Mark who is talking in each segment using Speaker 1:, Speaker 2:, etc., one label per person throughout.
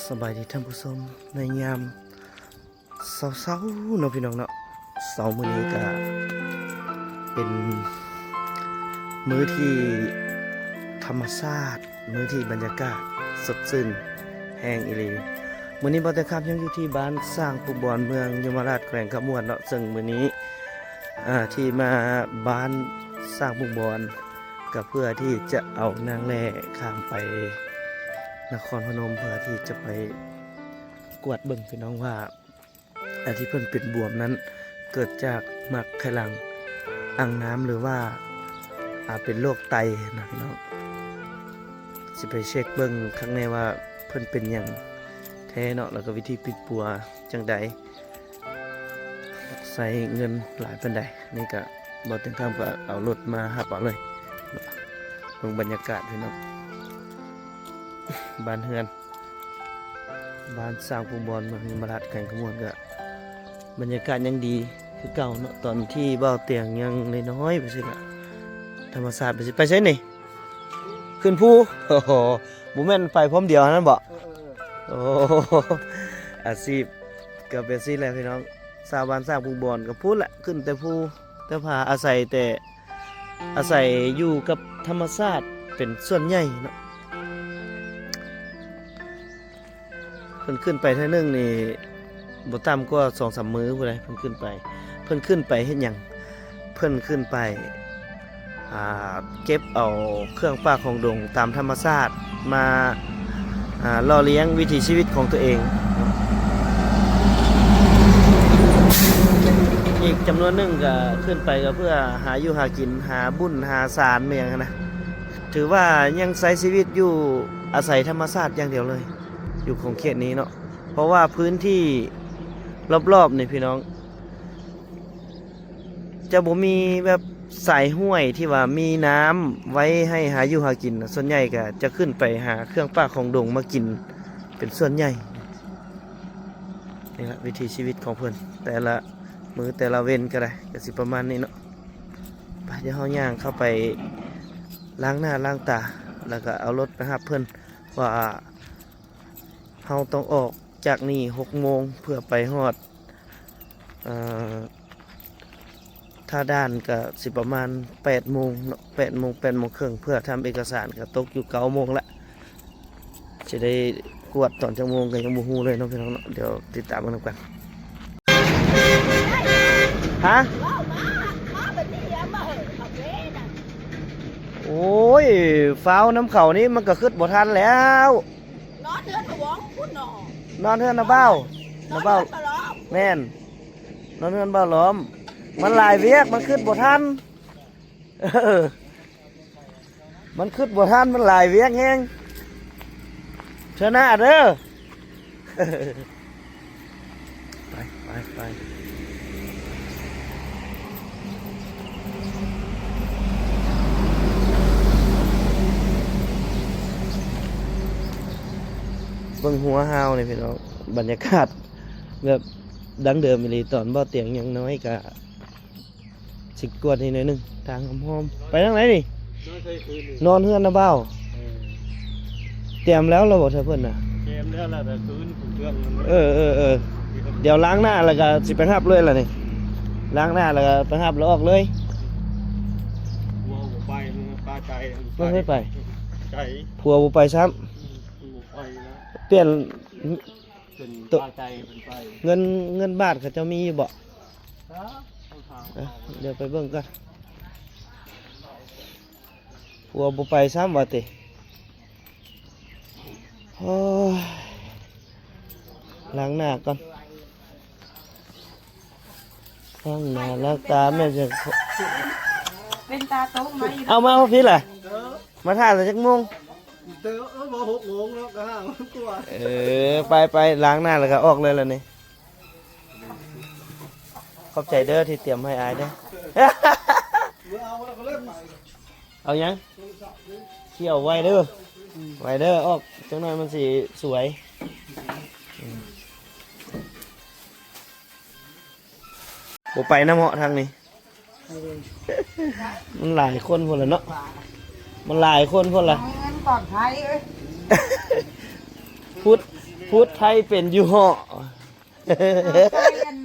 Speaker 1: สบายดีท่านผู้ชมในยามเศร้าๆเนาะพี่น้องเนาะเสาร์มื้อนี้ก็เป็นมื้อที่ธรรมชาติมื้อที่บรรยากาศสดชื่นแห่งอีหลีมื้อนี้บ่ได้ครับยังอยู่ที่บ้านสร้างปุบอนเมืองยมราชแขวงขมวนเนาะซึ่งมื้อนี้ที่มาบ้านสร้างปุบอนก็เพื่อที่จะเอานางแร่ข้ามไปนครพนมเพื่อที่จะไปกวดเบิ่งพี่น้องว่าที่เพิ่นเป็นบวมนั้นเกิดจากหมักไขลังอ่างน้ำหรือว่าเป็นโรคไตนะพี่น้องสิไปเช็คเบิ่งข้างในว่าเพิ่นเป็นอย่างแท้เนาะแล้วก็วิธีปิดปัวจังใดใส่เงินหลายปานใดนี่ก็บ่ถึงคำก็เอารถมาหับเอาเลยเบิ่งบรรยากาศพี่น้องบ้านเฮือนบ้านสร้างภูมิบอลเมืองยมราชแขวงขมวนก็บรรยากาศยังดีคือเก่าเนาะตอนที่เบ้าเตียงยังน้อยๆไปสิละธรรมศาสตร์ไปสิไปใช่นี่ขึ้นภูโอ้โหบุแม่นไปพร้อมเดียวนั่นบ่โอ้อาชีพก็เป็นสิแหละพี่น้องชาวบ้านสร้างภูมิบอลก็พูดแหละขึ้นแต่ภูแต่พาอาศัยอยู่กับธรรมชาติเป็นส่วนใหญ่เนาะเพิ่นขึ้นไปเท่านึงนี่บ่ต่ำกว่า 2-3 มื้อพุ่นเลยเพิ่นขึ้นไปเฮ็ดหยังเพิ่นขึ้นไปเก็บเอาเครื่องป่าของดงตามธรรมชาติมาล่อเลี้ยงวิถีชีวิตของตัวเองอีกจำนวนหนึ่งก็ขึ้นไปก็เพื่อหาอยู่หากินหาบุญหาสารเมียงนะถือว่ายังใช้ชีวิตอยู่อาศัยธรรมชาติอย่างเดียวเลยอยู่ของเขตนี้เนาะเพราะว่าพื้นที่รอบๆนี่พี่น้องจะบ่มีแบบสายห้วยที่ว่ามีน้ำไว้ให้หาอยู่หากินส่วนใหญ่ก็จะขึ้นไปหาเครื่องป่าของดงมากินเป็นส่วนใหญ่นี่แหละวิถีชีวิตของเพิ่นแต่ละมือแต่ละเว้นก็ได้ก็สิประมาณนี้เนาะไปเดี๋ยวเฮาย่างเข้าไปล้างหน้าล้างตาแล้วก็เอารถไปรับเพิ่นว่าเฮาต้องออกจากนี่6 โมงเพื่อไปฮอดถ้าด้านก็สิประมาณ8 โมงเนาะ8 โมง 8 โมงครึ่งเพื่อทำเอกสารก็ตกอยู่9 โมงละจะได้กวดตอนจังโมงก็ยังบ่ฮู้เลยเนาะพี่น้องเนาะเดี๋ยวติดตามกันกันฮะโอ้ยฟ้าวน้ำเขานี่มันก็ขึ้นบ่ทันแล้วนอนเทือนหวงพุ่นหนอนอนเทือนนะเบ้าแม่นนอนเทือนเบ้าล้อมมันหลายเวียกมันขึ้นบ่ทันมันขึ้นบ่ทันมันหลายเวียกแฮงเชิญหน้าเด้อไปเบิ่งหัวหาวนี่พี่น้องบรรยากาศแบบดังเดิมเลยตอนบ่เตียงยังน้อยกะสิกวดนี่หน่อยนึงทางหอมๆไปทางไหนนี่นอนเฮือนนะเบ้าเตรียมแล้วเราบอกเธอเพิ่นน่ะเตรียมแล้วล่ะแต่คืนเครื่องเดี๋ยวล้างหน้าแล้วก็สิไปหับเลยล่ะนี่ล้างหน้าแล้วก็ไปหับแล้วออกเลยผัวบ่ไปปลาใจไม่เคยไปใจผัวบ่ไปซ้ำเปลี่ยนตัวเงินบาทเขาจะมีบ่เดี๋ยวไปเบิ่งกันผัวบ่ไปซ้ำว่าติล้างหน้าก่อนล้างหน้าล้างตาแม่จะเป็นตาโต๊ะไหมเอามาพี่ล่ะมาถ่ายสักจักโมงบอก6 โมงแล้วก็5 โมงกว่าไปล้างหน้าแล้วก็ออกเลยล่ะนี่ขอบใจเด้อที่เตรียมให้อายเด้อเอายังเขี่ยวไว้เด้อออกจังหน่อยมันสีสวยบ่ไปน้ำเหาะทางนี้มันหลายคนพนละเนาะมันหลายคนพนละพูด พูดไทยเป็นอยู่เหาะ
Speaker 2: ไปกัน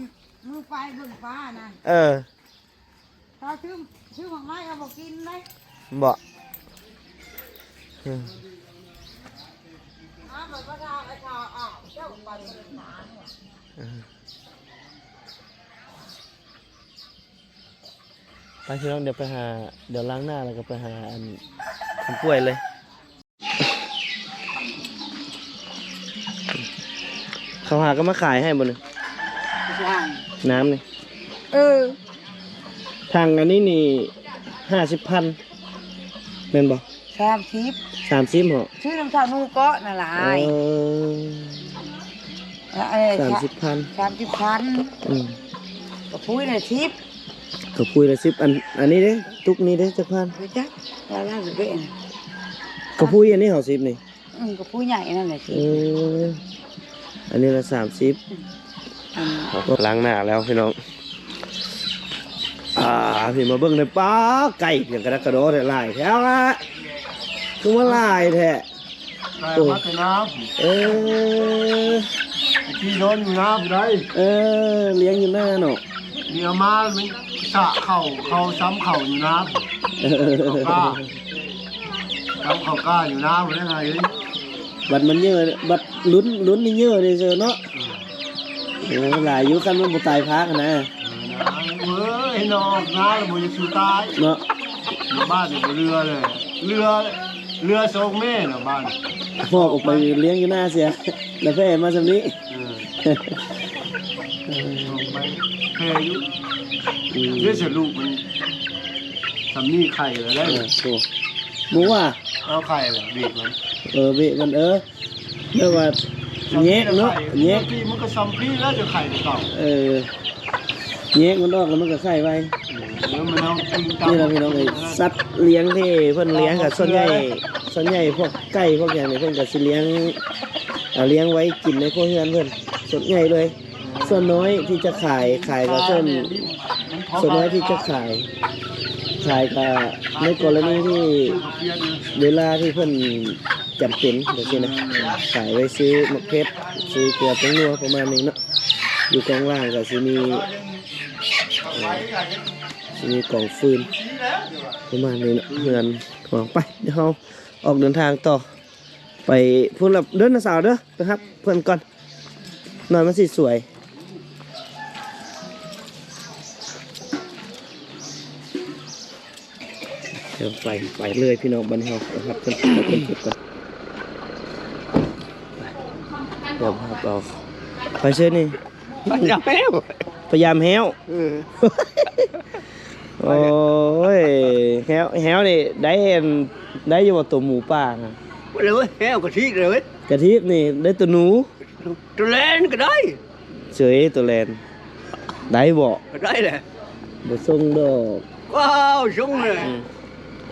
Speaker 2: มือไฟเบิ่งฟ้านั่น
Speaker 1: เออ
Speaker 2: เขาชื่อของไม้เอาบอกกินเลย
Speaker 1: บ่เออ
Speaker 2: อ้าวมันก็ทาไอ้ทาอ้าวเจ้าไปเป็นหมาเนี่ย
Speaker 1: ไปพี่น้องเดี๋ยวไปหาเดี๋ยวล้างหน้าแล้วก็ไปหาอันคนป่วยเลยเขาหาก็มาขายให้บ่เนี่ย
Speaker 2: ช่าง
Speaker 1: น้ำนี่
Speaker 2: เออ
Speaker 1: ทางอันนี้นี่50,000แม่นบ่
Speaker 2: 30
Speaker 1: 30เหรอ
Speaker 2: ชื่อน้ำชานูเกาะน่ะหลา
Speaker 1: เอย 30,000
Speaker 2: 30,000
Speaker 1: อืม
Speaker 2: ก็พูดเลยทิป
Speaker 1: ก็คุยละ10อันนี้เด้ตุกนี้เด้จักพัน
Speaker 2: ไปจ้ะแล้วสุดเป็น
Speaker 1: ก็พูดอันนี้เหรอ10นี่
Speaker 2: ก็พูดใหญ่นั่นแหละทิ
Speaker 1: เอออันนี้ละ30 ล้างหน้าแล้วพี่น้องพี่มาเบิ่งในป้าไก่อย่างกระดกกระโดดหลายแถวละคือว่าหลายแท้
Speaker 3: ได้มาแต่น้
Speaker 1: เออ
Speaker 3: ำที่นอนอยู่น้ำได้
Speaker 1: เลี้ยงอยู่หน้าเนาะ
Speaker 3: เดี๋ยวมามันสะเข่าซ้ำเข่าอยู่น้ำกล้าซ้ำเข่ากล้าอยู่น้ำหรือยังไง
Speaker 1: บัดมันเยอะบัดลุ้นนี่เยอะเลยเจอเนาะหลายอยู่กันมันบ่ตายพักนะ
Speaker 3: เว้ยนอนน้ำแล้วมันจะสู้ตาย
Speaker 1: เนาะ
Speaker 3: บ้านอยู่เรือเลยเรือทรงแม่เนาะบ้าน
Speaker 1: พ่อออกไปเลี้ยงอยู่หน้าเสียแล้วแพ่มาสำนี้
Speaker 3: ไปแพยุเรื่องเสลูกมันสำนีไข่เลยได้
Speaker 1: โอ้หมูว่า
Speaker 3: เอาไข่เลยบีบมัน
Speaker 1: เบะมันเรียกว่าแยกเนาะแยก
Speaker 3: พี่มันก็ซ้ำพี่แล้วจะไข่เก่า
Speaker 1: แยกมันออกแล้วมันก็ไข่ไว้
Speaker 3: แล้วมันเอากินตาม
Speaker 1: นี่เราพี่น้องไอ้สัตว์เลี้ยงที่เพิ่นเลี้ยงกับส่วนใหญ่พวกไก่พวกอย่างนี้เพิ่นก็สิเลี้ยงไว้กินในครัวเรือนเพิ่นส่วนใหญ่เลย ส่วนน้อยที่จะขายก็ส่วนน้อยที่จะขายก็ในกรณีที่เวลาที่เพิ่นจำเป็นแบบนี้นะขายไว้ซื้อมะเขือซื้อเกลือแป้งนัวประมาณนี้เนาะอยู่กองล่างก็สิมีกล่องฟืนประมาณนี้เนาะเฮือนของไปเดี๋ยวเราออกเดินทางต่อไปพูดแบบเดินนะสาวเด้อนะครับเพื่อนก่อนหน่อยมันสิสวยเดี๋ยวไปเลยพี่น้องบันเฮานะครับเพื่อนจุดก่อนเดี๋ยวครับเราไปเชิญนี่
Speaker 3: มันจะแมว
Speaker 1: พยายามแฮวโอ้ยแฮวนี่ได้อยู่ว่าตัวหมูป่านะ
Speaker 3: เลยแมวกะทิเลย
Speaker 1: กระทิบนี่ได้ตัวหนู
Speaker 3: ตัวแลนก็ได้
Speaker 1: เฉยตัวแลนได้บ่
Speaker 3: ก็ได้แหละ
Speaker 1: บ่ส่งดอก
Speaker 3: ว้าวชุ่มเลย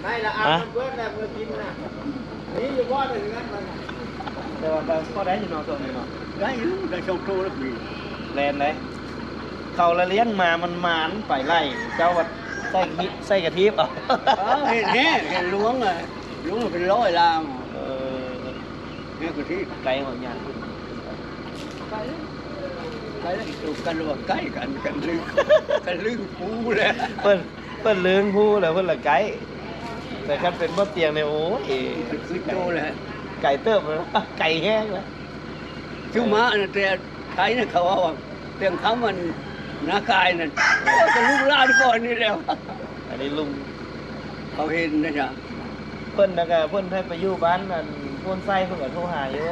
Speaker 1: ได้ละอ่ะเพิ่นน่ะเพิ่นกินน่ะนี่อยู่บ่ได้งั้นมันแต่ว่าพอได้อยู่เนาะตัวนี้เนาะ
Speaker 3: ได้อยู่ได้ชมโตแล้วพี่
Speaker 1: แลนได้เขาละเลี้ยงมามันมานไปไล่เจ้าว่าใส่กระทิบเอา
Speaker 3: เห็นแห่เห็นล้วงเลยล้วงเป็นร้อยลาม
Speaker 1: เออ
Speaker 3: แม่กะทิ
Speaker 1: ไก่ของยาง
Speaker 3: ใกล้แล้วถูกกันระหว่างใกล้กันลึกปูเลย
Speaker 1: เพิ่นเลื้งผู้แล้วเพิ่นละไก่แต่คันเป็นบ่เตียงเนี่ยโอ้ย
Speaker 3: คือโตเลย
Speaker 1: ไก่เติบเลยไก่แห้งเลย
Speaker 3: ชื่อม้าแต่ไทยน่ะเขาว่าเตียงเขามันนากายนั่นจะลูกลานก่อนนี่แล้ว
Speaker 1: อันนี้ลุง
Speaker 3: เขาเห็นนะจ๊ะ
Speaker 1: เพิ่นนะก็เพิ่นให้ไปอยู่บ้านนั่นโพนไส้เพิ่นก็โทรหาอยู่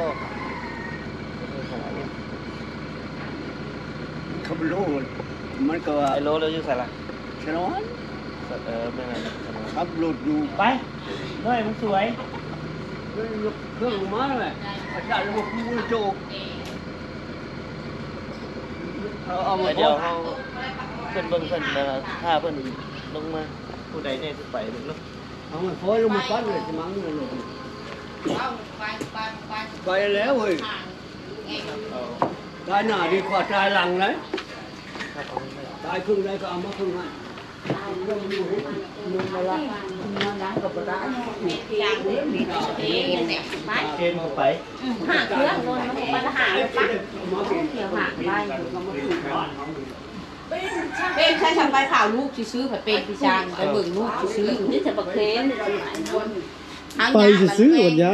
Speaker 3: เขาไม่รู้มันก็ว่า
Speaker 1: ไอ้โลแล้วอยู่ไสล่ะ
Speaker 3: ฉะนั้น
Speaker 1: แม่น
Speaker 3: ขับรถอยู่
Speaker 1: ไปน้อยมันสวย
Speaker 3: เครื่องลงมาเลยอาจารย์ระบบมือโจกเอามา
Speaker 1: เดี๋ยวเฮาเพิ่นเบิ่งเพิ่นถ้าเพิ่นลงมาผู้ใดเนี่ยสิไปเบิ่งเนาะ
Speaker 3: เอามาคอยลงมาปั้นเลยจะมั้งเลยลงไปแล้วเว้ย
Speaker 1: เอา
Speaker 3: ตายหน้าดีกว่าตายหลังเลยตายครึ่งได้ก็เอามาครึ่งให้
Speaker 1: เกณฑ์เข้าไป
Speaker 2: 5 เครื่องโดน ปัญหาเลยปะเกี่ยวหางไปเป็นใช้ทำใบข่าวลูกซื้อผัดเป็นพิจารไปเบิ่งลูกซื้อนี่จะบักเคน
Speaker 4: ไปซื้อวันยะ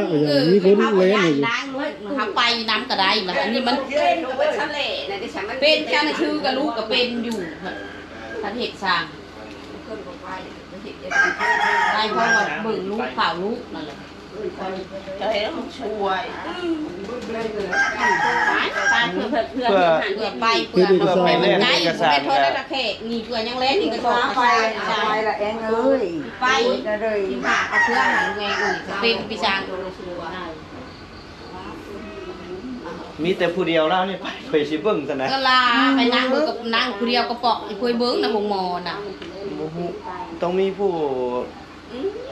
Speaker 4: มีคนเล่นอยู่
Speaker 2: ล้างลูกนะครับไปน้ำก็ได้นะอันนี้มันเป็นแค่ในชื่อกับลูกก็เป็นอยู่พันเหตุสร้างได้เพราะว่าเบิ่งลูกข่าวลูกนั่นแหละจะให้ต้องช่วยตามเพื่อไปเพื่อมันไกลไปโทษได้ละแค่นี่เพื่อยังเล่นนี่ก็ชอบไป
Speaker 5: ละเองเอ้ย
Speaker 2: ไปที่หาเอาเพื่อหาไงอื่นเป็นปีศาจ
Speaker 1: มีแต่ผู้เดียวแล้วนี่ไปสิเบิ่งซั่นนะ
Speaker 2: ก็ลาไปนั่งกับนั่งผู้เดียวก็ปอกคุยเบิ้งนะหงมอน่ะ
Speaker 1: บ่ฮู้ต้องมีผู้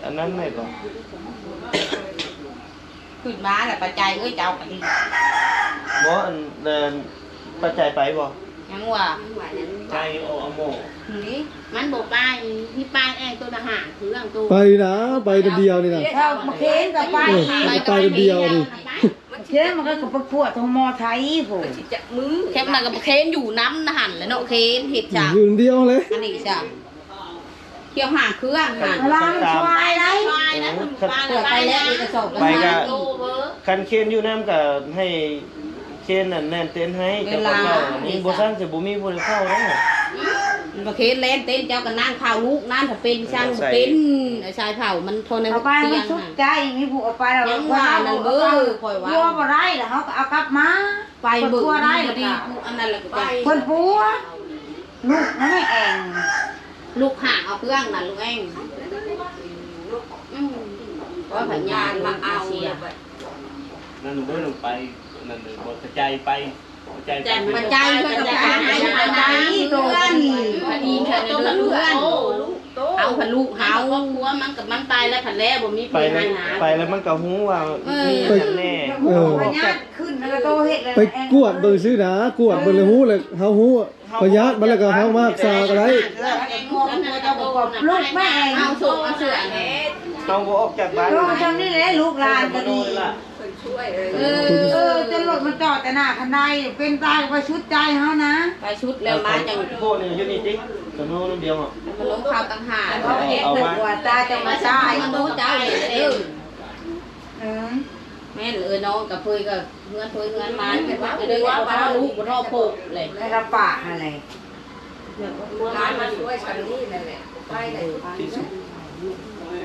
Speaker 1: อันนั้นไหมบ่
Speaker 2: ขึ้นมาแหละปัจจัยเอ้ยเจ้ากันดี
Speaker 1: บ่อันปัจจัยไปบ่
Speaker 2: ยังว่า
Speaker 1: ใจเอาโม
Speaker 2: นี่มันบอกป้ายที่ป้ายแองตัวทหารคือเรื่องตัว
Speaker 4: ไปนะไปเดียวนี่นะ
Speaker 5: ถ้ามาเค้นกับไป
Speaker 4: ไปเดียวนี่
Speaker 5: เค้นมันก็ประกวดทงมอไทยผม
Speaker 2: แค่มันกับเคนอยู่น้ำนะหันแล้วเนาะเคนเห็ดจ้า
Speaker 4: อยู่เดียวเลย
Speaker 2: อันนี้จ้าเกี่ยวหาเครื่องหา
Speaker 5: ร้านควายไร
Speaker 2: เปิดไปแล้วกระสอบ
Speaker 1: ไปก็คันเคนอยู่นำก็ให้เคนนั่นแน่นเต้นให้แต่บ่เข้านี่บ่ซั่นสิบ่มีผู้เข้าเด้อ
Speaker 2: ประเคนเล่นเต้นเจ้ากันนั่งข่าวลูกนั่นถ้าเป็นช่างเป็นชายเผ่ามันทนใน
Speaker 5: เอาไป
Speaker 2: เตี
Speaker 5: มั
Speaker 2: ย
Speaker 5: น
Speaker 2: ง
Speaker 5: ชุดใจมีผู้เอาไปแล้ว
Speaker 2: ยังว่านั่นเบ้อคอยว่า
Speaker 5: วัวบ่ได้แล้วเขาก็เอากลับมา
Speaker 2: ไปเบิก
Speaker 5: ตัวได้
Speaker 2: ดีอันนั้นแหละไป
Speaker 5: คนปัวลูกนั่นไม่แอง
Speaker 2: ลูกห่างเอาเครื่องนั่นลูกเองว่าผัญญามาเอา
Speaker 6: นั่นหนูไม่ลงไปนั่นหนูบอกกระจายไปกระจายไป
Speaker 2: ปัจจัยเพื่อนกับการให้ปัจจัยเพื่อนพอดีแค่ในเรื่องเพื่อนเอาผันลูกเฮาพัวมันกับมันตายแล้วผันแล้วบ่มี
Speaker 1: ไป
Speaker 2: เพื่อน
Speaker 1: แล้ว
Speaker 2: หา
Speaker 1: ไปแล้วมันก็ฮู้ว่ามีจังแน่
Speaker 5: พญาขึ้นแล้วก็โตเฮ็ดเลย
Speaker 4: ไปกวดเบิ่งซื้อนะกวดเบิ่งเลยฮู้เลยเฮาฮู้พยาธิมันแล้วก็เฮามากซาก็ได้
Speaker 5: ลูกแม่เอง
Speaker 2: เอาส่งเอาเสือ
Speaker 1: เราบ่ออกจากบ้าน
Speaker 5: ลูกทำนี่แหละลูกหลานก็ดีจะหลดมันจอดแต่หน้าคันใดเป็นตายไปชุดใจเขานะ
Speaker 2: ไปชุดแล้วมาจัง
Speaker 1: โบนี่อยู่นี่ติตะโนนเดียวอ่ะ
Speaker 2: มันลงข่าวต่างหาก
Speaker 5: เขาเองแต่ว่าตาจะมา
Speaker 2: ใช่
Speaker 5: ใช่
Speaker 2: มันรู้เจ้าเลยเด้อ
Speaker 5: เออ
Speaker 2: แม่เออน้องกับเพื่อนก็เงินเพื่อนเงินมาเป็นว่าเลยว่าว่าลูกบ่รอโพกเลย
Speaker 5: ในกระปะอะไร
Speaker 2: ร้านมาช่วยฉันนี่นั่นแหละไปเลย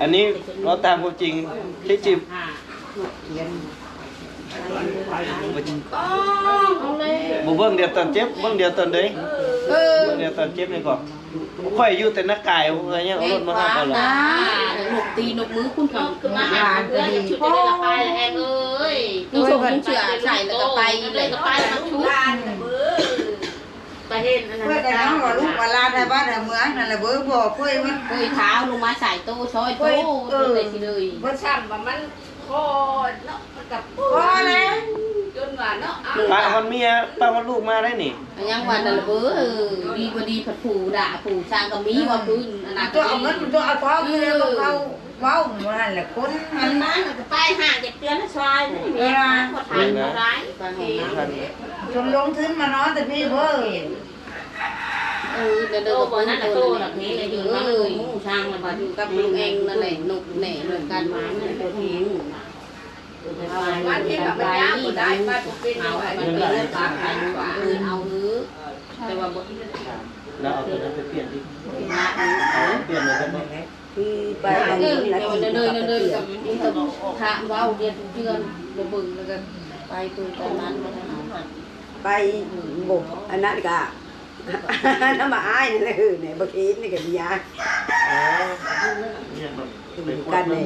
Speaker 1: อันนี้เราตามความจริงที่จิบ
Speaker 2: เอาเลย
Speaker 1: บ่เบิ่งเดียวตอนเจ็บเบิ่งเดียวตอนใดเบิ่งเดียวตอนเจ็บนี่ก่อนค่อยอยู่แต่นักกายว่ายังเอารถมาหาเอาล่ะ
Speaker 2: หนุกตีหนุกมือคุณเขาคือมาหาเพื่อนชุดจะได้ละไปแองเอ้ยตู้ส่งเชื่อใส่แล้วก็ไปเลยก็ไปมาชุดไปเห็นอันนั้น
Speaker 5: เพื่อกันน้องว่าลูกว่าลาได้บ้านได้เมืองนั่นแหละเบอร์บอกเพื่อมัน
Speaker 2: เคยเท้าลงมาใส่ตู้ซอยตู้เลยสิเลย
Speaker 5: เพื่อซ้ำว่ามันคอเนาะมันกับคอนะจนว่าเนาะ
Speaker 1: ป้ามันเมียป้ามันลูกมาได้นี่
Speaker 2: ยังวันนั่นเบอดีกว่าดีผัดผูด่าผูสร้างกับมีว่าพื้นอนาค
Speaker 5: ตัว
Speaker 2: ต
Speaker 5: เอาเงินตัวเอาทองคือต้องเขาเว้าเหมือนนั่นแหละคนมัน
Speaker 2: นั้นไปห่างจากเตือนละซอยนี่คนไทยคนร้ายบางที
Speaker 5: จนลงทุนมาเนาะแต่พี่เบอร์
Speaker 2: เดินบนนั้นโตแบบนี้เลยอยู่เลยช่างระบาดอยู่กับลุงเองนั่นแหละหนุกแหน่เรื่องการมาเนี่ยตัวทิ้งวันที่แบบมันยากได้มาเป็นเอามันเป็นเรื่องการขายว่าเอาหื้อแต่ว่าบท
Speaker 1: แล้วเอาตัวนั้นไปเปลี่ยนดิ
Speaker 2: มา
Speaker 1: เอาเปลี่ยนเลยได้บ่
Speaker 5: คือไป
Speaker 2: เดินเดินกับนี่ก็ถามว่าเรียนเดือนบ่บึงแล้วก็ไปตัวตอนนั้นมาทำ
Speaker 5: ไปบุกอันนั้นก็น้ำมาอ้ายนี่แหละเนี่ยบางทีนี่ก็มียา
Speaker 1: อ๋อเนี่ยแบบไปพูด
Speaker 5: กันเลย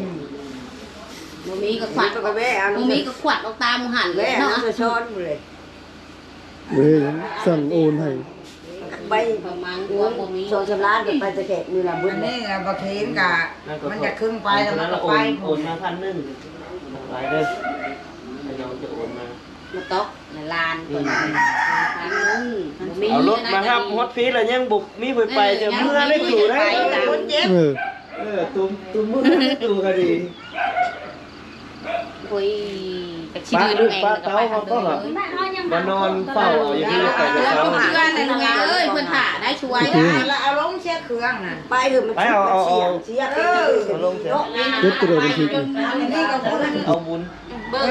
Speaker 2: บ่มีก็ขวัด
Speaker 5: ก็แม่เอา
Speaker 2: บ่มีก็ขวัดออกตามหันเล
Speaker 5: แม่
Speaker 2: ย
Speaker 5: เอา
Speaker 2: เนาะ
Speaker 5: จะช้อนเลย
Speaker 4: เว้ยสั่งโอนให้
Speaker 5: ไป
Speaker 2: ประมาณกลัวบ่มี
Speaker 5: โซชำระกันไปจะแขกนี่ละบุญนี่ไงบางทีกะมันจะครึ่งไปแล้วมันก็ไป
Speaker 1: โอนมา1,000หลายเด้อให้น้องจะโอนมา
Speaker 2: มาตกในลานก่อนทางนึงมี
Speaker 1: เอารถมาครับฮอตฟีแล้วยังบุกมีไปจะเมื่อได้อยู่ได้
Speaker 5: คนเจ็บ
Speaker 4: เออ
Speaker 1: ตุ้มมือได้อยู่ก็ดี
Speaker 2: คุยกระช สิดื้อน้องแองแล้วก็ไปทางเดินเลย
Speaker 6: มานอนเฝ้าอย่างนี้ไปกับเขา
Speaker 2: เพื่อนเลยน้องแองเอ้ยเพื่อนถ่าได้ช่วย
Speaker 5: แล้วเอาลงเสียเครื่องน่ะไปเถอะมันเสียเออ
Speaker 6: เอาลงเสร็จ
Speaker 4: เจ็บตัวเดียวเป็นที
Speaker 5: นี่ก็พูด
Speaker 6: เอาบุญ
Speaker 2: เบิ่ง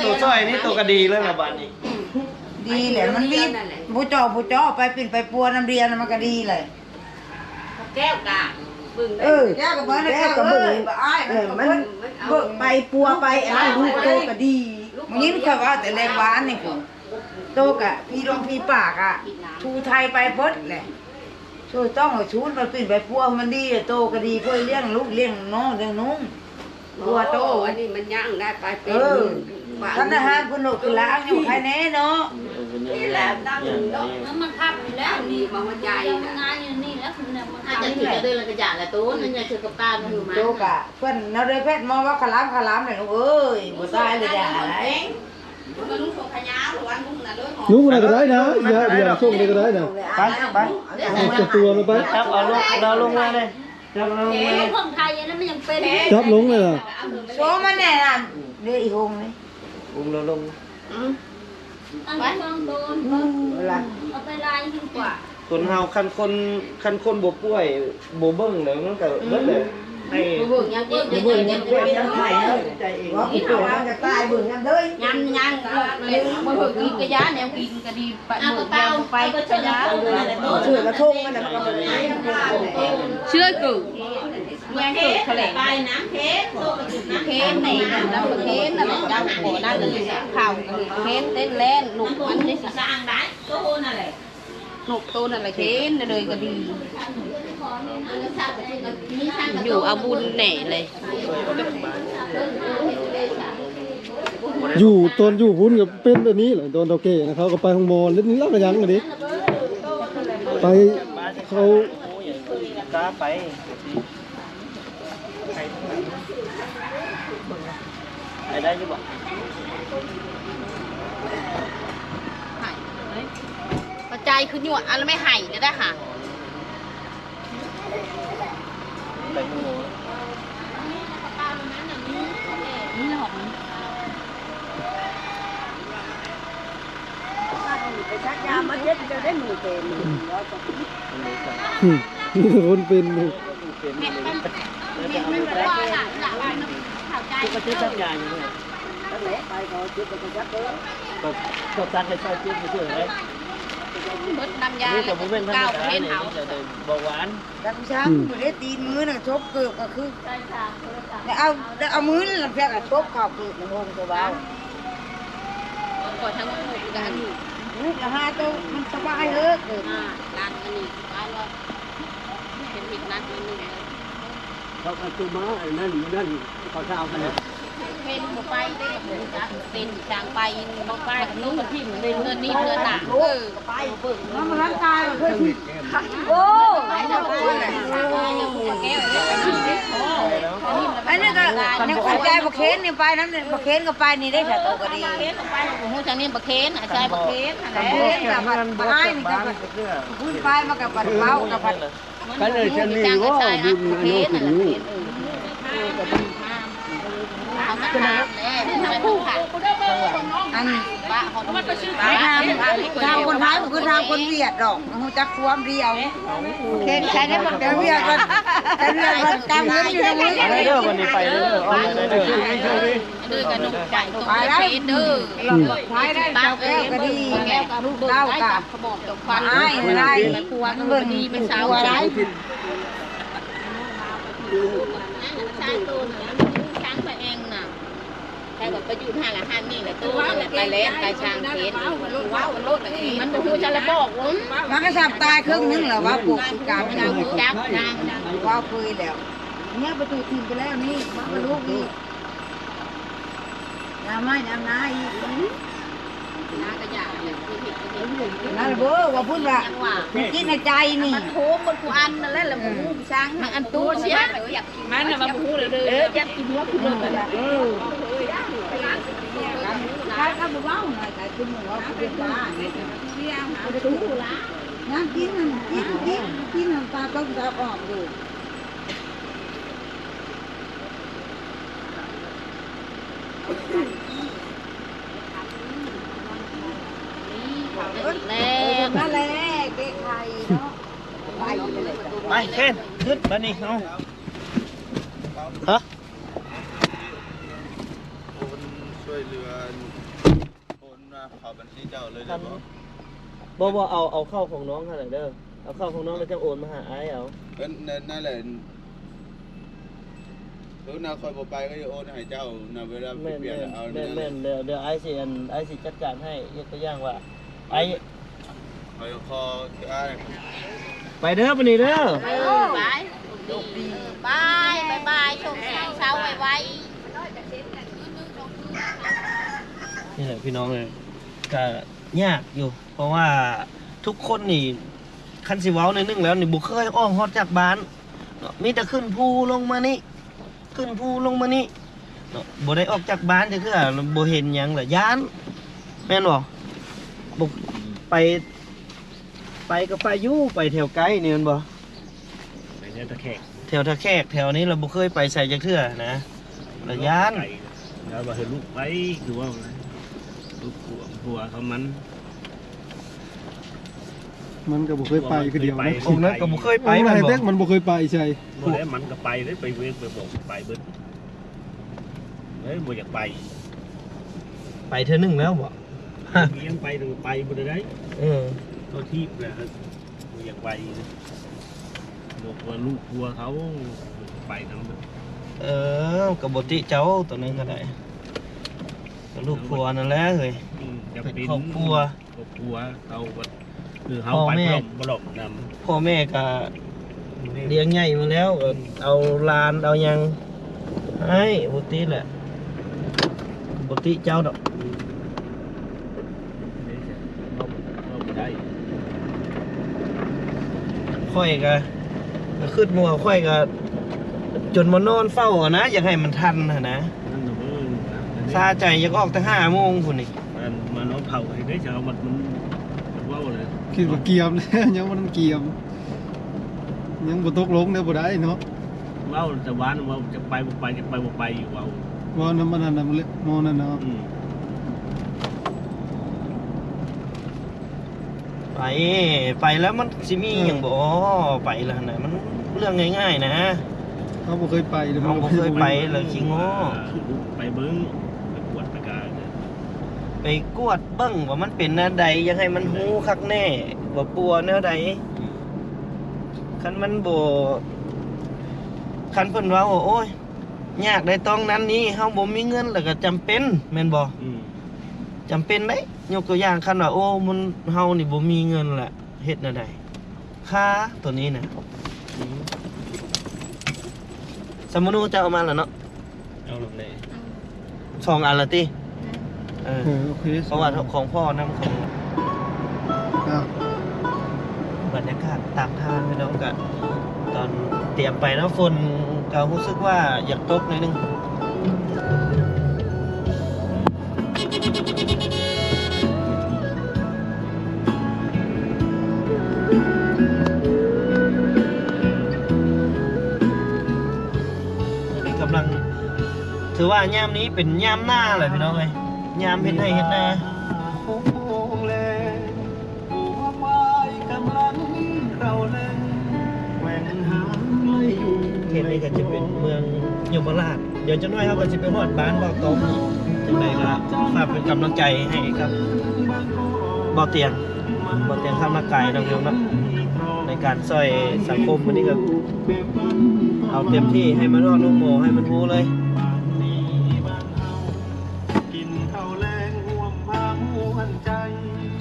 Speaker 6: ตัวสร้อยนี่ตัวกระดีเลยละบาดนี้
Speaker 5: ดีแหละมันมีผู้จ่อไปปิ่นไปปัวน้ำเรียนมันก็ดีเลย
Speaker 2: แก้วกะบึง
Speaker 5: แก้วกับเบิ้ลแก้วกับเบิ้ลมันเบิ้ลไปปัวไปอะไรลูกโตก็ดีมันนี้มันเขาว่าแต่แรงหวานนี่คือโตกะพี่รองพี่ปากอ่ะชูไทยไปเบิดแหละช่วยต้องเอาชูนไปปิ่นไปปัวมันดีโตก็ดีเพื่อเลี้ยงลูกเลี้ยงน้องเลี้ยงนุ่งปัวโต
Speaker 2: อันนี้มันย่างได้ไปเป็น
Speaker 5: ท่านนะฮะคุณหนูคือล้างอยู่ภายในเนาะ
Speaker 2: นี่แหละตั้ง
Speaker 7: แล้วมันพับอยู่แล้ว
Speaker 2: นี่มาหัวใจ
Speaker 7: งานอยู่นี่แล้วคุณเนี่ยมัน
Speaker 2: อาจจะถือกระเดือนกระจาดละตู้นั่นจะถือกระปาอยู่มา
Speaker 5: โตกะเพื่อนเราได้เพชรมองว่าขลามเลยลูกเอ้ยบ่ตายเลยอย่าอะไร
Speaker 2: มันลุงส่งขยะหรือวันลุงน่ะเลยหอม
Speaker 4: นุ่งอะไรก็ได้นะอย่าส่งเลยก็ได้นะ
Speaker 5: ไปไป
Speaker 4: จับตัวมันไป
Speaker 6: จับเอาลงเราลงมาเลยจับเราลงมาเลย
Speaker 7: คนไทยนั้นมันยังเป็น
Speaker 4: จับลงเลยล่ะ
Speaker 5: โชว์มันแน่น่ะเดี๋ยวอีกองเลย
Speaker 6: อุ้มเราลง
Speaker 7: อันนี้ต้องโดน
Speaker 5: เวลา
Speaker 7: เอาไปลายยิ่งกว่า
Speaker 6: คนเฮาคันคนบ่ป่วยบ่เบิ่งเลยมันก็เบิดเลยให้
Speaker 2: เบิ่งยังเบิ่งยังเบิ่งยังเบิ่งยังไข่เนาะ
Speaker 5: ว่าพี่ตัวมันจะตายเบิ่งกันเลย
Speaker 2: ยังเลยบ่เบิ่งกินกระยาแนวกินก็ดีไปเบิ่งยาวไปกระยา
Speaker 5: เชื่อกระทงมันน่ะมันก็บ่ได้
Speaker 2: เชื่อกูยังเกิดแถลงไปน้ำเค้กน้ำเค้กในน้ำเค้กนั่นแหละดาวโผล่นั่นเลยข่าวเค้กเต้นเล่นลูกมันได้สร้างได้ก็โหนั่นแหละลูกโตนั่นแหละเค้กเลยก็ดีอยู่เอาบุญแหน่เลย
Speaker 4: อยู่ตอนอยู่หุ้นกับเป็นแบบนี้แหละตอนเท่าแก่นะเขาก็ไปห้องมอเล่นเล่ากันยังกันดิไปเขา
Speaker 6: ตาไปได้อยู่บ่
Speaker 2: ปัจจัยคือหยวดอะไรไม่หายได้ค่ะ
Speaker 6: ไปหมู่
Speaker 2: นี่หอม
Speaker 5: ไปชักยามาเฮ็ดจะได้หมู่เป็น
Speaker 4: คนเป็นอยู่
Speaker 2: ไม่ได้ว่าหลังข่าวใจ
Speaker 6: ปกติทักอย่างอยู่เนี่ย
Speaker 5: ไปก็คิดไปชักเด้อ
Speaker 6: ก็ตัดให้ใส่จิ้มไปเชื่อเลย
Speaker 2: มดน้ำยา
Speaker 6: นี่ก็บ่เป็นธรรม
Speaker 2: เก้า
Speaker 6: ดา
Speaker 2: เล่น
Speaker 6: เนี่ย
Speaker 2: เอา
Speaker 6: จะได้บ่หวาน
Speaker 5: ดังช้างบ่ได้ตีนมือน่ะชกเกือบก็คือแล้วเอามือนั่นแพกชกเข้าเกือบงงตัวเบา
Speaker 2: ก่อนทั้งหมดกันอยู่
Speaker 5: ลูกละ5ตัวมันสบายเด้อเกิด
Speaker 2: ร้านอันนี้ร้านว่าเป็นผิดนัดนิดนึง
Speaker 3: เขาเอาตัวมาไอ้นั่นเขาจะเอาไปแล้ว
Speaker 2: เป็นบ่ไปได้กับหมูจ้ะเป็นจางไปบ่ไปกับนู้นกับที่เหมือนเดินเงินนี่เงินหนักไปเบิ่ง
Speaker 5: มันร่างกายมันเคยผิดโอ้
Speaker 2: ไปแล้วไปแก้ว
Speaker 5: อันนี้ก็ในหัวใจบักเคนนี่ไปน้ำเนี่ยบักเคนก็ไปนี่ได้แต่ตัวก็ดี
Speaker 2: เค้นไปหูจังนี่บักเค้นอาจารย์บักเค้นอะไร
Speaker 5: เคนกับผัดปลายนี่ก็พื้นไปมากับผัดเบากับผัด
Speaker 3: ก็เลยจะมีว่าบุญอันนี้ถึงนี้
Speaker 2: เอามาทำแล้วทำไมผู้ค่ะ
Speaker 5: อัน
Speaker 2: ป้าเขาต้องไปซื้อ
Speaker 5: ทางคนไทยมันคือทางคนเวียดดอกมันจักความเดียวเคนใช้ได้บักเดียวเวียดมันแต่เวียดมันกำเงินอยู่ในมือ
Speaker 6: ไปเด้อวันนี้ไปเด้อเอาไปเด้อ
Speaker 2: เด้อกระดูกไก่ตัวเค้นเด้อ
Speaker 5: ไทยได้เจ้าแก้วก็ดี
Speaker 2: แก้วกับลูกเต้ากับขบอบตกฟัน
Speaker 5: ไอ้ไร
Speaker 2: ครัวเงินดีเป็นสาวใช้ช้างตัวหนึ่งช้างไปเองน่ะใครแบบไปอยู่ท่าละหันนี่แหละตัวนั่นแหละไปเล่นไปช้างเค้นว้าวมันโลดแต่เองมันพูดจะละบอกผม
Speaker 5: มันก็สับตายครึ่งนึงเหรอว่าปลูกกาบ
Speaker 2: ช้างจับช้าง
Speaker 5: ว่าเคยแล้วเนี่ยประตูทีมไปแล้วนี่มาลูกนี่น้ำไม้น้ำนาอีก
Speaker 2: น้ากระยาเนี่ยคือเห็ดกระเทียม
Speaker 5: นั่นเบ้อว่าพูดว่ากินในใจนี่
Speaker 2: มันโค้งมันกูอันนั่นแหละหมูช้างมันอันตู้เสียอยากกินมันน่ะมันพูดเลยอยากกินหัวคุณเลยกัน
Speaker 5: ใครก็บอกว่าหน่อยใครคุณบอกว่าคุณเป็นบ้าน้ำกินนั่นกินน้ำตาต้องจะออกอยู่
Speaker 2: แล้ว
Speaker 5: นั่นแหละเก๊กไข่เนาะไปเลย
Speaker 1: ไปเคนขึ้นมานี่เอาฮะ
Speaker 8: โอนช่วยเหลือโอนมาขอบัญชีเจ้าเลยได้บ่
Speaker 1: บ่เอาเข้าของน้องค่ะเด้อเอาเข้าของน้องแล้วจะโอนมาหาไอ้เอา
Speaker 8: นั่นแหละนาคอยบ่ไปก็จะโอนให้เจ้านะเวลา
Speaker 1: แม่น
Speaker 8: เปลี่ยนเอา
Speaker 1: แม่นเดี๋ยวไอ้สิจัดการให้ยกตัวอย่างว่าไอ้
Speaker 8: คอยคออ้าย
Speaker 1: ไปเด้อปนี่เด้อ
Speaker 2: ไปบายบายชมเช้าไว้
Speaker 1: นี่แหละพี่น้องเลยก็ยากอยู่ เพราะว่าทุกคนนี่คันสิเว้าในนึงแล้วนี่บ่เคยอ้อมฮอดจากบ้านเนาะมีแต่ขึ้นภูลงมานี่ขึ้นภูลงมานี่เนาะบ่ได้ออกจากบ้านจังคือบ่เห็นหยังล่ะย้านแม่นบ่ไปก็ไปอยู่ไปแถวไกลนี่แม่นบ่
Speaker 6: ไปเนี่ยตะแคก
Speaker 1: แถวทะแคกแถวนี้เราบ่เคยไปใส่จักเทื่อนะระยาน
Speaker 6: ไก่แล้วว่าเห็นลูกไปคือว่าอะไรลูกผัวเขามัน
Speaker 4: มันก็บ่เคยไปคือเดียวนะ
Speaker 1: องค์นั้นก็บ่เคยไป
Speaker 4: ไป
Speaker 1: แม่น
Speaker 4: ไอ้
Speaker 1: บ่
Speaker 4: เต็กมันบ่เคยไปใช่
Speaker 6: บ่ได้มันก็ไปเลยไปเวกไปบอกไปเบิดเฮ้ยบ่อยากไป
Speaker 1: ไปเทื่อนึงแล้วบ่
Speaker 6: ยังไปถึงไปบ่ได้
Speaker 1: เออ
Speaker 6: ตัวที่แหละบ่อยากไปบอกว่าลูกผัวเขาไปทั้งหมด
Speaker 1: เออก็บ่ติเจ้าตัวนั้นก็ได้ก็ลูกผัวนั่นแหละเฮ้ย
Speaker 6: จะเป็น
Speaker 1: ครอบครัว
Speaker 6: ครอบครัวเขาก็คือเขา
Speaker 1: พ่อ
Speaker 6: ไป
Speaker 1: แม่
Speaker 6: บลอกนำ
Speaker 1: พ่อแม่ก็เลี้ยงใหญ่มาแล้วเอาหลานเอาหยังให้บ่ติแหละบ่ติเจ้าดอก
Speaker 6: เราไม่ได้
Speaker 1: ค่อยก็ขึ้นมัวค่อยก็จนมานอนเฝ้าอะนะอยากให้มันทันนะ
Speaker 6: นั่นน่ะเบิ่ง
Speaker 1: ซาใจอยากออกแต่5 โมงพุ่นนี่
Speaker 6: มันน้องเผาให้ได้จะเอามันว้าวเลย
Speaker 4: คิดว่าเกียมแล้วยังบ่ทันเกียมยังบ่ตกลงเนี่ยบ่ได้เนาะ
Speaker 6: ว้าวจะหวานว้าวจะไปบ่ไปจะไปบ่ไปอยู่ว้าว
Speaker 4: ว่านั่นมันนั่นน่ะมันมอนั่นเนาะ
Speaker 1: ไปแล้วมันสิมีหยังบ่ไปแล้วนะมันเรื่องง่ายๆนะ
Speaker 4: เขาบ่เคยไปเดี๋ยว
Speaker 1: เราบ่เคยไปเลยขี้ง้อ
Speaker 6: ไปเบิ้งไปปวดไปกา
Speaker 1: ไปกวดเบิ่งว่ามันเป็นแนวใดอยากให้มันฮู้คักแน่ว่าปัวแนวใดคันมันบ่คันเพิ่นว่าโอ้ยยากได้ต้องนั้นนี้เฮาบ่มีเงินแล้วก็จำเป็นแม่นบ่จำเป็นเด้ยกตัวอย่างคันว่าโอ้มันเฮานี่บ่มีเงินแหละเฮ็ดแนวใดค่าตัวนี้น่ะสมมุติว่าจะเอามาแล้วเนาะ
Speaker 6: เอาลงเลย
Speaker 1: 2 อันละติเออ
Speaker 4: โอเค
Speaker 1: เพราะว่าของพ่อนำของ
Speaker 4: ครับ
Speaker 1: บรรยากาศตามทางพี่น้องกะตอนเตรียมไปแล้วฝนก็รู้สึกว่าอยากตกหน่อยนึงนี่กำลังถือว่ายามนี้เป็นยามหน้าเลยพี่น้องเลยยามเห็นให้เห็นนา เขตนี้ก็จะเป็นเมืองยมราชเดี๋ยวจะน้อยเขาก็จะไปฮอดบ้านบ่อต้มจังไดก็ฝากเป็นกำลังใจให้ครับบ่อเตียงข้ามนาไก่น้องเดียวนะในการช่วยสังคมวันนี้ก็เอาเต็มที่ให้มันรอดนุ่มโมให้มันรู้เลย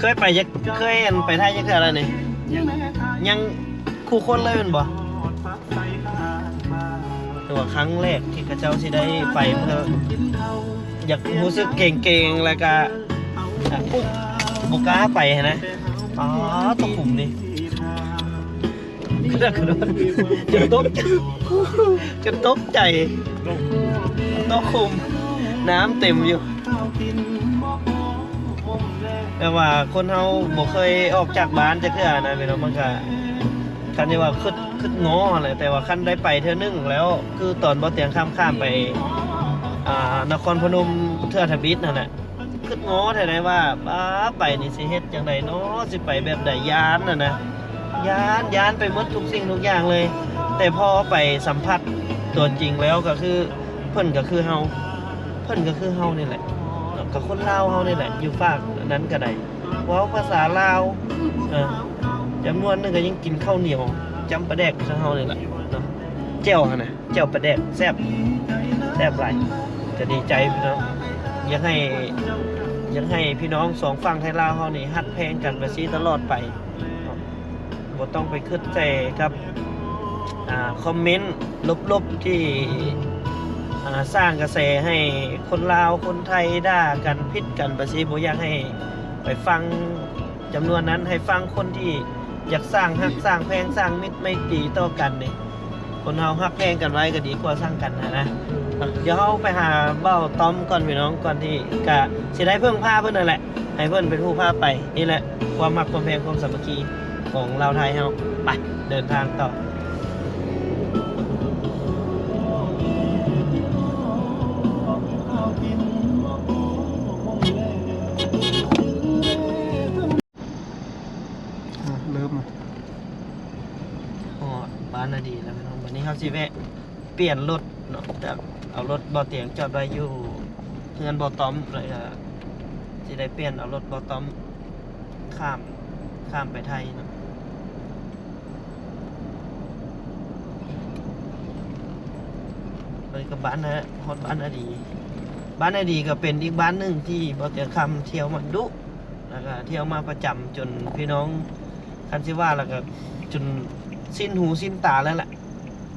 Speaker 1: เคยไปยักเคยไปไทยยักเท่าไรนี่ยังคู่คนเลยเป็นบ่แต่ว่าครั้งแรกที่ข้าเจ้าสิได้ไปเพื่ออยากรู้สึกเก่งๆแล้วก็ปุ๊บบกล้าไปนะอ๋อตกขุมนี่กระโดดจนตกใจตกขุมน้ำเต็มอยู่แต่ว่าคนเฮาบ่เคยออกจากบ้านจักเทื่อนะพี่น้องมันก็คันที่ว่าคึดง้ออะไรแต่ว่าคันได้ไปเทื่อนึงแล้วคือตอนบ่เตียงข้ามไปนครพนมเทื่อทบิดนั่นน่ะ คิดง้อแท้ๆว่าป้าไปนี่สิเฮ็ดจังไดเนาะสิไปแบบใดย้านน่ะนะย้านไปหมดทุกสิ่งทุกอย่างเลย แต่พอไปสัมผัสตัวจริงแล้วก็คือเพิ่นก็คือเฮานี่แหละกับคนลาวเฮานี่แหละอยู่ภาคนั้นก็ได้เว้าภาษาลาวจำนวนนึงก็ยังกินข้าวเหนียวจำปลาแดกซะเฮานี่แหละเนาะแจ่วหั่นน่ะแจ่วปลาแดกแซ่บหลายจะดีใจพี่น้องอยากให้พี่น้องสองฝั่งไทยลาวเฮานี่ฮักแพงกันไปซิตลอดไปบ่ต้องไปคิดใจกับคอมเมนต์ลบๆที่สร้างกระแสให้คนลาวคนไทยด่ากันพิษกันไปซิบ่อยากให้ไปฟังจำนวนนั้นให้ฟังคนที่อยากสร้างฮักสร้างแพงสร้างมิตรไมตรีต่อกันนี่คนเฮาฮักแพงกันไว้ก็ดีกว่าสร้างกันนะเดี๋ยวเฮาไปหาเบ้าต้อมก่อนพี่น้องก่อนที่กะสิได้เพิ่งพาเพิ่นนั่นแหละให้เพิ่นเป็นผู้พาไปนี่แหละความมักความแพงความสามัคคีของลาวไทยเฮาไปเดินทางต่อ
Speaker 4: เริ่ม
Speaker 1: บ้านนาดีแล้วพี่น้องวันนี้เขาสิแวะเปลี่ยนรถเนาะจากเอารถบ่อเตียงจอดไว้อยู่เงินบ่อต้อมเลยสิได้เปลี่ยนเอารถบ่อต้อมข้ามไปไทยเนาะเลยกับบ้านนะฮอดบ้านนาดีก็เป็นอีกบ้านหนึ่งที่บ่อเตียงคำเที่ยวมันดุแล้วก็เที่ยวมาประจำจนพี่น้องคันสิว่าแล้วก็จนสิ้นหูสิ้นตาแล้วแหละ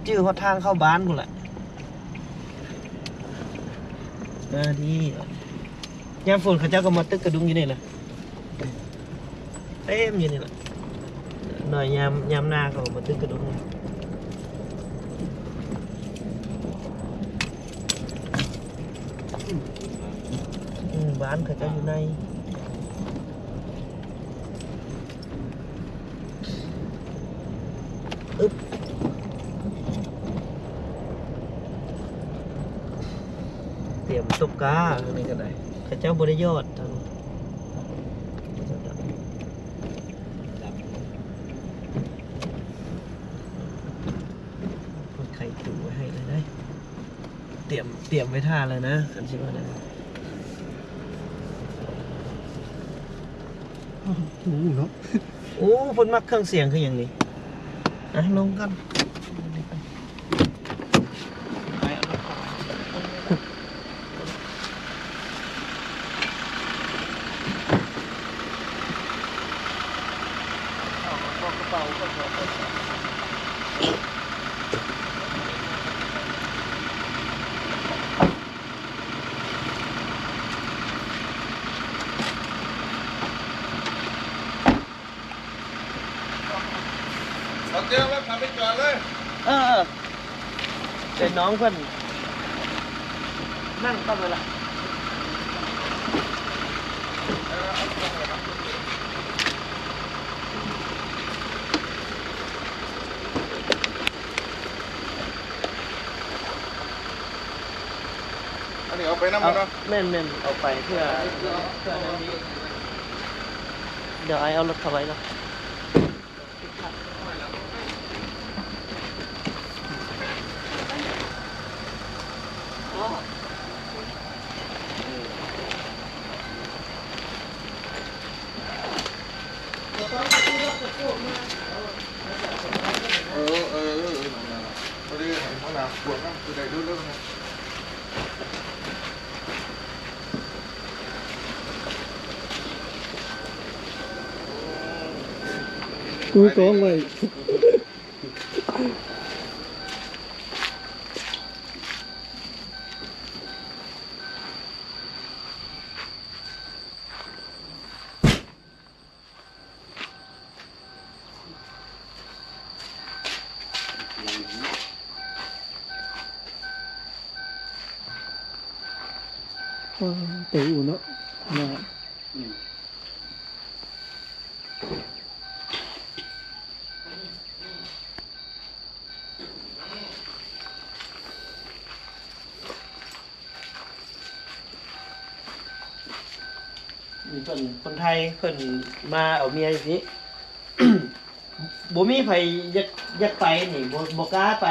Speaker 1: จื้อฮอดทางเข้าบ้านพุ่นแหละดียามฝนเขาเจ้าก็มาตึกกระดุงอยู่นี่แหละเต็มอยู่นี่แหละหน่อยยามหน้าเขามาตึกกระดุงบ้านเขาเจ้าอยู่ในเตรียมตบกาอันนี้ก็ได้ข้าเจ้าบริยอดทั้งคนไข่ตุ๋นไว้ให้เลยได้เตรียมไว้ท่าเลยนะคันชิว่าได้
Speaker 4: เนาะ
Speaker 1: โอ้เพิ่นมักเครื่องเสียงคืออย่างนี้ลงกัน
Speaker 8: เอาเตี้ยไว้พาไปจอดเลย
Speaker 1: เป็นน้องเพื่อนนั่งเข้าไปละ
Speaker 8: อันนี้เอาไปน้ำมันเนาะ
Speaker 1: แม่นเอาไปเพื่อนั้นนี้เดี๋ยวไอเอารถเข้าไว้เนาะ
Speaker 8: พอดีข้างหน้าปวดนะคือได้ดูเรื่องนะ
Speaker 4: กูกองไว้ ตีอยู่เนาะนะ
Speaker 1: พิ่นคนไทยเพิ่นมาเอาเมียอยู่นี้ บ่มีไผอยากไปนี่บ่กล้าไป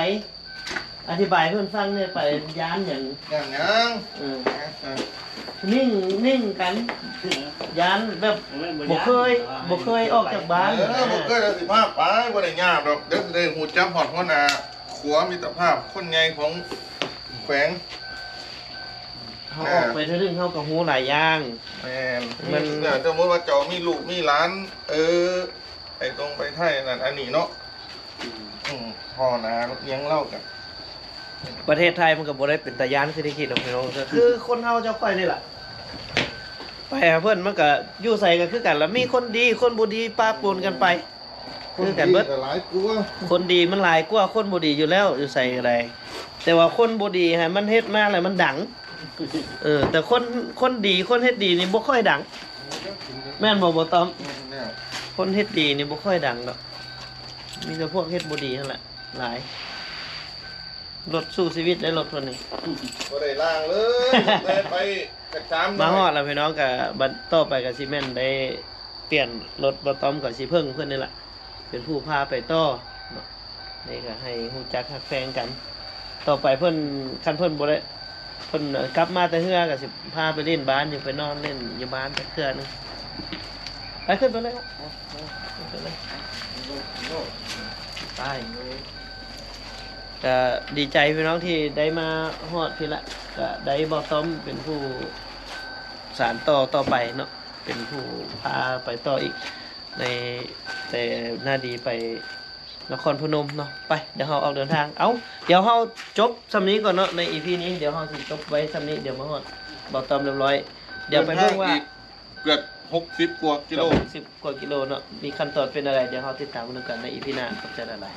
Speaker 1: อธิบายเพิ่นฟังเนี่ยไปย้านหยัง
Speaker 8: อย่างยัง
Speaker 1: เออนิ่งกันย้านแบบบ่เคยออกจากบ้าน
Speaker 8: บ่เคยได้สิภาพไปบ่ได้ยากดอกเดี๋ยวสิได้ฮู้จักฮอดหัวหน้าขัวมิตรภาพคนใหญ่ของแขวง
Speaker 1: เฮาออกไปเทื่อนึงเฮาก็ฮู้หลายอย่าง
Speaker 8: แม่นมันเนี่ยสมมุติว่าเจ้ามีลูกมีหลานไปตรงไปไทยนั่นอันนี้เนาะพ่อนาเลี้ยงเล่ากัน
Speaker 1: ประเทศไทยมันก็บ่ได้เป็นตาย้านคือที่คิดหรอกพี่น้องคือคนเฮาเจ้าค่อยนี่ล่ะไปหาเพิ่นมันก็อยู่ใส่กันคือกันแล้วมีคนดีคนบ่ดีปะปนกันไปคือกันเบิด
Speaker 8: หลายกลัว
Speaker 1: คนดีมันหลายกว่าคนบ่ดีอยู่แล้วอยู่ใส่อะไรแต่ว่าคนบ่ดีฮะมันเฮ็ดมาแล้วมันดังแต่คนดีคนเฮ็ดดีนี่บ่ค่อยดัง แม่นบ่ตอมคนเฮ็ดดีนี่บ่ค่อยดังดอกมีแต่พวกเฮ็ดบ่ดีนั่นแหละหลายรถสู้ชีวิตได้รถคนนี้
Speaker 8: บ่ได้ล่างเลยได้ไปกระจาม
Speaker 1: มาฮอดแล้วพี่น้องก็บัดต่อไปก็สิแม่นได้เปลี่ยนรถบ่ตอมก็สิเพิ่งเพิ่นนี่ล่ะเป็นผู้พาไปต่อเนาะนี่ก็ให้ฮู้จักฮักแฟงกัน ต่อไปเพิ่นคันเพิ่นบ่ได้เพิ่นกลับมาแต่เฮือก็สิพาไปเล่นบ้านอยู่ไปนอนเล่นอยู่บ้านจักเทื่อนึงไปขึ้นไปเลยครับขึ้นเลยไปก็ดีใจพี่น้องที่ได้มาฮอดพี่ละก็ได้บ่ต้อมเป็นผู้สานต่อไปเนาะเป็นผู้พาไปต่ออีกในแต่หน้าดีไปนครพนมเนาะไปเดี๋ยวเราออกเดินทางเดี๋ยวเราจบสำนี้ก่อนเนาะใน EP นี้เดี๋ยวเราสิจบไว้สำนี้เดี๋ยวมาฮอดบ่ต้อมเรียบร้อยเดี๋ยวไปเบิ่งว่า
Speaker 8: เกือบ60 กว่ากิโล
Speaker 1: 10 กว่ากิโลเนาะมีขั้นตอนเป็นอะไรเดี๋ยวเราติดตามกันดูกันใน EP หน้าครับจะได้อะไร